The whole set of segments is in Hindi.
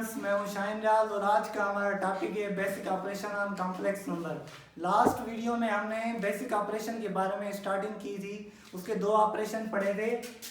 स्टूडेंट्स, मैं हूं शाहीन रियाज और आज का हमारा टॉपिक है basic operation on complex number. Last video में हमने बेसिक ऑपरेशन के बारे में स्टार्टिंग की थी, उसके दो ऑपरेशन पढ़े थे,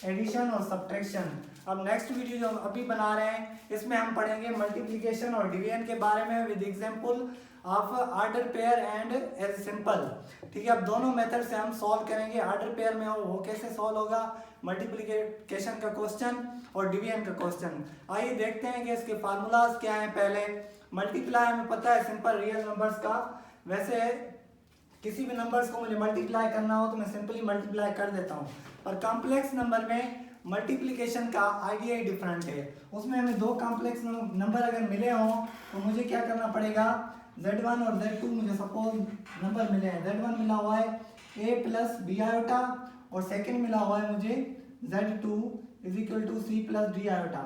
एडिशन और सब्ट्रैक्शन। अब नेक्स्ट वीडियो जो हम अभी बना रहे हैं इसमें हम पढ़ेंगे मल्टीप्लिकेशन और डिवीजन के बारे में with example of order pair and as simple. ठीक है, अब दोनों मेथड से हम सॉल्व करेंगे। ऑर्डर पेयर में वो कैसे सॉल्व होगा, मल्टीप्लिकेशन का क्वेश्चन और डिवीजन का क्वेश्चन। आइए देखते हैं कि इसके फार्मूलाज क्या हैं। पहले मल्टीप्लाई हमें पता है सिंपल रियल नंबर्स का, वैसे किसी भी नंबर्स को मुझे मल्टीप्लाई करना हो तो मैं सिंपली मल्टीप्लाई कर देता हूँ, पर कॉम्प्लेक्स नंबर में मल्टीप्लिकेशन का आइडिया ही डिफरेंट है। उसमें हमें दो कॉम्प्लेक्स नंबर अगर मिले हों तो मुझे क्या करना पड़ेगा, z1 और z2 मुझे सपोज नंबर मिले हैं। z1 मिला हुआ है a प्लस बी आयोटा और सेकेंड मिला हुआ है मुझे z2 is equal to C plus D iota.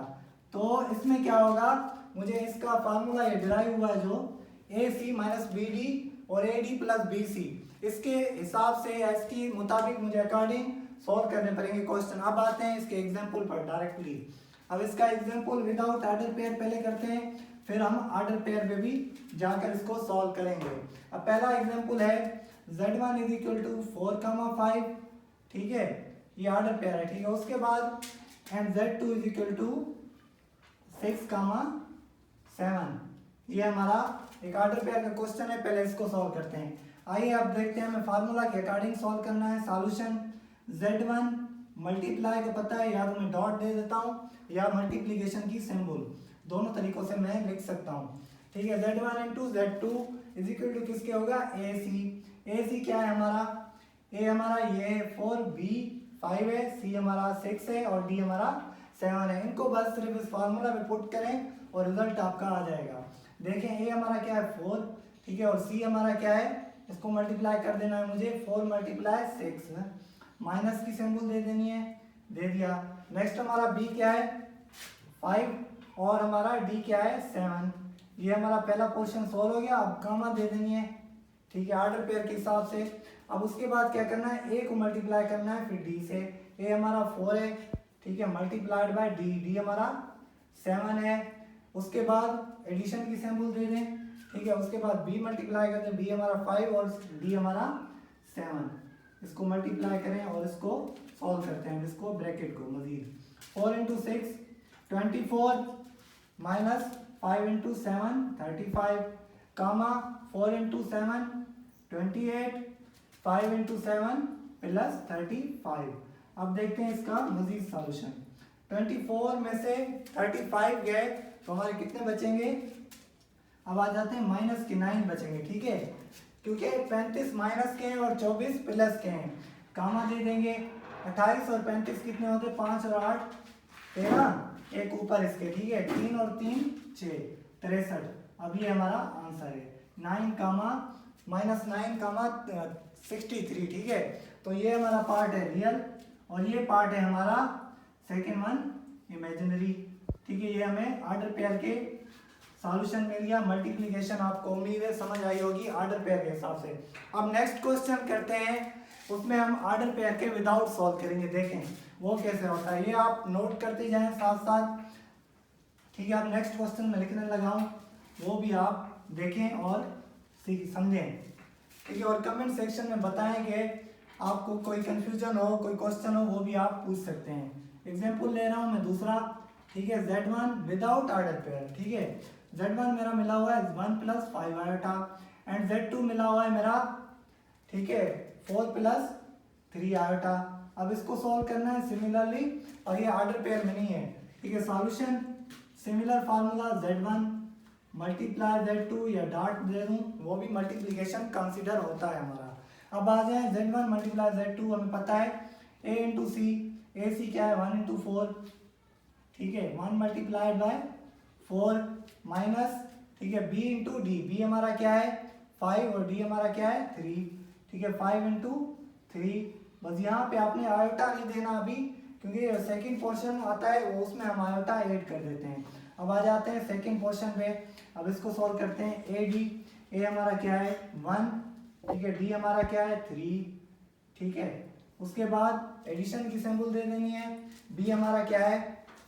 तो इसमें क्या होगा, मुझे इसका फार्मूला ये डिराइव हुआ है जो A C minus B D और A D plus B C, इसके हिसाब से या इसके मुताबिक मुझे अकॉर्डिंग सॉल्व करने पड़ेंगे क्वेश्चन। अब आते हैं इसके एग्जाम्पल पर डायरेक्टली। अब इसका एग्जाम्पल विदाउट ऑर्डर पेयर पहले करते हैं, फिर हम ऑर्डर पेयर पे भी जाकर इसको सॉल्व करेंगे। अब पहला एग्जाम्पल है z1 इज इक्वल टू 4,5, ठीक है, ये ऑर्डर पेयर है। ठीक है, उसके बाद and z2 is equal to 6,7, ये हमारा एक ऑर्डर पेयर का क्वेश्चन है। पहले इसको सॉल्व करते हैं। आइए अब देखते हैं, हमें फार्मूला के अकॉर्डिंग सॉल्व करना है। सॉल्यूशन z1 मल्टीप्लाई का पता है, या तो मैं डॉट दे देता हूँ या मल्टीप्लिकेशन की सिंबल, दोनों तरीकों से मैं लिख सकता हूँ। ठीक है, z1 into z2 is equal to किसके होगा, ए सी क्या है हमारा, ए हमारा ये 4, बी 5 है, सी हमारा 6 है और डी हमारा 7 है। इनको बस सिर्फ इस फार्मूला में पुट करें और रिजल्ट आपका आ जाएगा। देखें ए हमारा क्या है 4, ठीक है, और सी हमारा क्या है, इसको मल्टीप्लाई कर देना है मुझे, 4 मल्टीप्लाई 6, माइनस की सिंबल दे देनी है, दे दिया। नेक्स्ट हमारा बी क्या है 5 और हमारा डी क्या है 7। ये हमारा पहला पोर्शन सॉल्व हो गया। अब कामा दे देनी है, ठीक है, ऑर्डर पेयर के हिसाब से। अब उसके बाद क्या करना है, ए को मल्टीप्लाई करना है फिर डी से। ए हमारा 4 है, ठीक है, मल्टीप्लाइड बाय डी, डी हमारा 7 है। उसके बाद एडिशन की सिंबल दे दें, ठीक है, उसके बाद बी मल्टीप्लाई करते हैं, बी हमारा 5 और डी हमारा 7, इसको मल्टीप्लाई करें और इसको सॉल्व करते हैं, इसको ब्रैकेट को मजीद 4 इंटू 6 24 माइनस 5 इंटू 7 35, कामा 4 इंटू 7 28, 5 इंटू 7 प्लस 35। अब देखते हैं इसका मजीद सॉल्यूशन। 24 में से 35 गए तो हमारे कितने बचेंगे, अब आ जाते हैं माइनस के 9 बचेंगे। ठीक है, क्योंकि 35 माइनस के हैं और 24 प्लस के हैं, कामा दे देंगे। 28 और 35 कितने होते हैं, 5 और 8 13, एक ऊपर इसके, ठीक है, 3 और 3 6 63। अब ये हमारा आंसर है 9 कामा माइनस 9 कामा 63। ठीक है, तो ये हमारा पार्ट है रियल और ये पार्ट है हमारा सेकेंड वन इमेजिनरी। ठीक है, ये हमें ऑर्डर पेयर के सॉल्यूशन मिल गया। मल्टीप्लिकेशन आपको उम्मीद है समझ आई होगी ऑर्डर पेयर के हिसाब से। अब नेक्स्ट क्वेश्चन करते हैं, उसमें हम ऑर्डर पेयर के विदाउट सॉल्व करेंगे, देखें वो कैसे होता है, ये आप नोट करते जाएं साथ साथ। ठीक है, अब नेक्स्ट क्वेश्चन में लिखने लगाऊं, वो भी आप देखें और समझें। ठीक है, और कमेंट सेक्शन में बताएं कि आपको कोई कंफ्यूजन हो, कोई क्वेश्चन हो, वो भी आप पूछ सकते हैं। एग्जाम्पल ले रहा हूँ मैं दूसरा, ठीक है, z1 विदाउट ऑर्डर पेयर। ठीक है, z1 मेरा मिला हुआ है 1 प्लस 5 आयोटा एंड z2 मिला हुआ है मेरा, ठीक है, 4 प्लस 3 आयोटा। अब इसको सॉल्व करना है सिमिलरली और ये ऑर्डर पेयर में नहीं है। ठीक है, solution similar formula z1 multiply z2 या डॉट दे दूँ वो भी मल्टीप्लिकेशन कंसिडर होता है हमारा। अब आ जाए z1 मल्टीप्लाई z2, हमें पता है a इंटू सी, ए सी क्या है 1 इंटू 4, ठीक है, 1 मल्टीप्लाइड बाय 4 माइनस, ठीक है, b इंटू डी, बी हमारा क्या है 5 और डी हमारा क्या है 3, ठीक है, 5 इंटू 3। बस यहाँ पे आपने आयोटा नहीं देना अभी, क्योंकि सेकंड पोर्शन आता है वो, उसमें हम आयोटा ऐड कर देते हैं। अब आ जाते हैं सेकंड पोर्शन पे। अब इसको सॉल्व करते हैं, ए डी, ए हमारा क्या है 1, ठीक है, डी हमारा क्या है 3, ठीक है, उसके बाद एडिशन की सिंबल दे देनी है, बी हमारा क्या है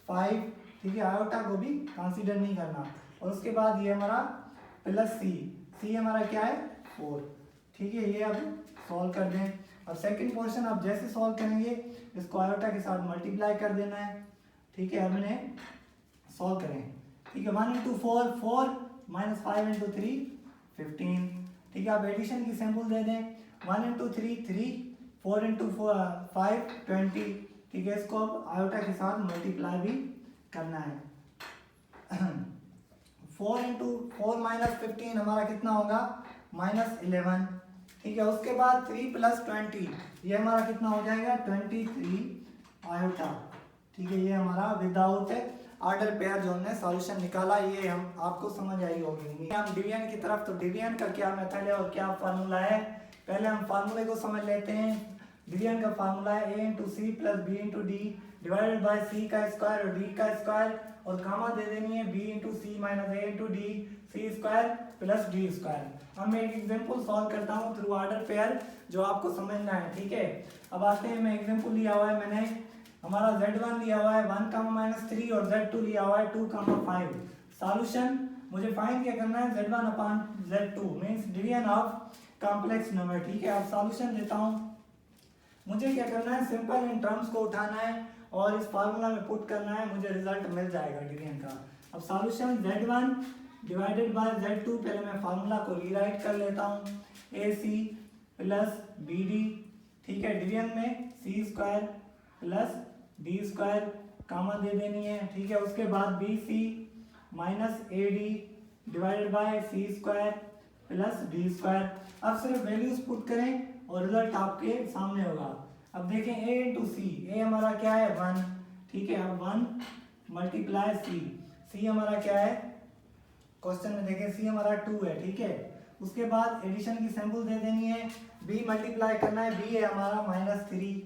5, ठीक है, आयोटा को भी कंसीडर नहीं करना। और उसके बाद ये हमारा प्लस सी हमारा क्या है 4, ठीक है। ये अब सॉल्व कर दें। अब सेकंड पोर्शन आप जैसे सॉल्व करेंगे इसको आयोटा के साथ मल्टीप्लाई कर देना है, ठीक है। अब इन्हें सॉल्व करें, ठीक है। 1 इंटू 4 4 माइनस 5 इंटू 3 15, ठीक है। आप एडिशन की सैम्पल दे दें। 1 इंटू 3 3, 4 इंटू 5 20, ठीक है। इसको अब आयोटा के साथ मल्टीप्लाई भी करना है। 4 इंटू 4 माइनस 15 हमारा कितना होगा -11, ठीक है। उसके बाद 3 प्लस 20 ये हमारा कितना हो जाएगा 23 आयोटा, ठीक है। ये हमारा विदाउट ऑर्डर पेयर जो हमने सॉल्यूशन निकाला, ये हम आपको समझ आई होगी। हम डिवीजन की तरफ, तो डिवीजन का क्या मेथड है और क्या फार्मूला है, पहले हम फार्मूले को समझ लेते हैं। डिवीजन का फार्मूला है a into C plus B into D divided by C का स्क्वायर और डी का स्क्वायर, और गामा दे देनी है b into C minus A into D C square plus D square. अब मैं एक एग्जांपल सॉल्व करता हूँ थ्रू ऑर्डर पेयर जो आपको समझना है, ठीक है। अब आते हैं, मैं एग्जांपल लिया हुआ है, मैंने हमारा z1 लिया हुआ है 1, -3 और z2 लिया हुआ है 2, 5। सॉल्यूशन मुझे फाइंड क्या करना है z1 upon z2 means division of complex number, ठीक है। अब सॉल्यूशन देता हूँ, मुझे क्या करना है सिंपल इन टर्म्स को उठाना है और इस फार्मूला में पुट करना है, मुझे रिजल्ट मिल जाएगा डिवीजन का। अब solution z1 divided by z2, पहले मैं फार्मूला को रीराइट कर लेता हूँ, ac प्लस bd, ठीक है। डिवीजन में c square plus D square comma दे देनी है, ठीक है। उसके बाद bc minus ad divided by c square plus D square. अब सिर्फ वैल्यूज पुट करें और रिजल्ट आपके सामने होगा। अब देखें a इंटू सी, a हमारा क्या है 1, ठीक है। अब 1 मल्टीप्लाई c हमारा क्या है, क्वेश्चन में देखें c हमारा 2 है, ठीक है। उसके बाद एडिशन की सैंपल दे देनी है, b मल्टीप्लाई करना है, b है हमारा -3,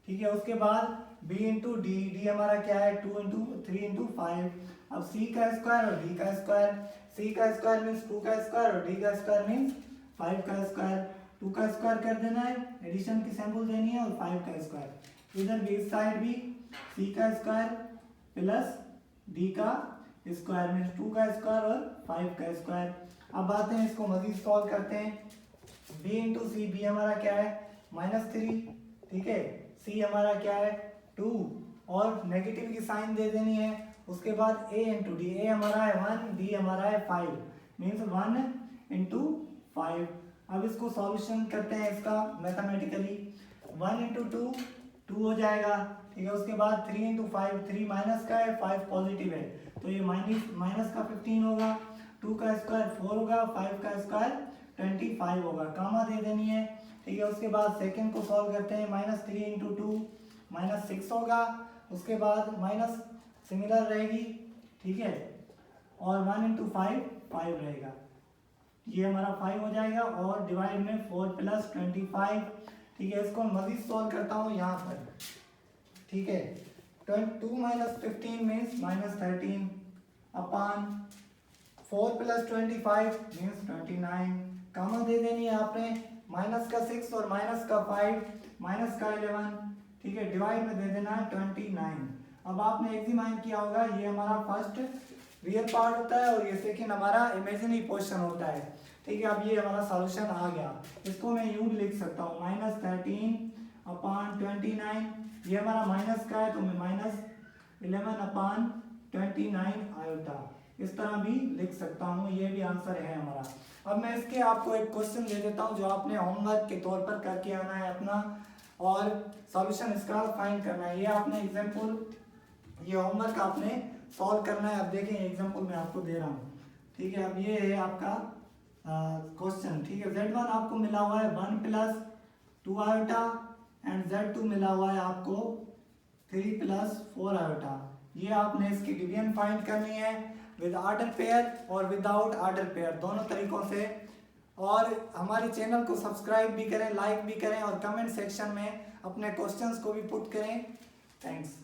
ठीक है। उसके बाद b इंटू डी हमारा क्या है 2 इंटू 3 इंटू 5। अब c का स्क्वायर और d का स्क्वायर, c का स्क्वायर मीन्स 2 का स्क्वायर और d का स्क्वायर मीन्स 5 का स्क्वायर। 2 का स्क्वायर कर देना है, एडिशन की सैंपल देनी है, और 5 का स्क्वायर। इधर भी इस साइड भी c का स्क्वायर प्लस d का स्क्वायर मीन्स 2 का स्क्वायर और 5 का स्क्वायर। अब आते हैं इसको मजीद सॉल्व करते हैं। b इंटू सी, b हमारा क्या है -3, ठीक है। c हमारा क्या है 2 और नेगेटिव की साइन दे देनी है। उसके बाद a इंटू डी, a हमारा है 1, d हमारा है 5 मीन्स 1 इंटू 5। अब इसको सॉल्यूशन करते हैं इसका मैथमेटिकली। 1 इंटू 2 हो जाएगा, ठीक है। उसके बाद 3 इंटू 5, 3 माइनस का है 5 पॉजिटिव है, तो ये माइनस का 15 होगा। 2 का स्क्वायर 4 होगा, 5 का स्क्वायर 25 होगा, कामा दे देनी है, ठीक है। उसके बाद सेकंड को सॉल्व करते हैं, -3 इंटू 2 -6 होगा। उसके बाद माइनस सिमिलर रहेगी, ठीक है। और 1 इंटू 5 रहेगा, ये हमारा 5 हो जाएगा। और डिवाइड में 4 प्लस 25, ठीक है। इसको मजीद सॉल्व करता हूँ यहाँ पर, ठीक है। 2 minus 15 means -13 upon 4 plus 25 means 29, कामा दे देनी है आपने। माइनस का 6 और माइनस का 5 माइनस का 11, ठीक है। डिवाइड में दे देना है 29। अब आपने एग्जामिन किया होगा, ये हमारा फर्स्ट रियल पार्ट होता है और ये सेकंड हमारा इमेजिनरी पोर्शन होता है, ठीक है। अब ये हमारा सॉल्यूशन आ गया, इसको मैं यूं भी लिख सकता हूँ -13 अपॉन 29, ये हमारा माइनस का है तो मैं -11 अपॉन 29 आयोटा, इस तरह भी लिख सकता हूँ, ये भी आंसर है हमारा। अब मैं इसके आपको एक क्वेश्चन दे देता हूँ जो आपने होमवर्क के तौर पर करके आना है अपना, और सॉल्यूशन इसका फाइंड करना है। ये आपने एग्जाम्पल, ये होमवर्क आपने सॉल्व करना है। अब देखें एग्जाम्पल मैं आपको दे रहा हूँ, ठीक है। अब ये है आपका क्वेश्चन, ठीक है। Z1 आपको मिला हुआ है 1 प्लस 2 आयोटा एंड Z2 मिला हुआ है आपको 3 प्लस 4 आयोटा। ये आपने इसकी डिवीजन फाइंड करनी है विद ऑर्डर पेयर और विदाउट ऑर्डर पेयर, दोनों तरीकों से। और हमारे चैनल को सब्सक्राइब भी करें, लाइक भी करें और कमेंट सेक्शन में अपने क्वेश्चंस को भी पुट करें। थैंक्स।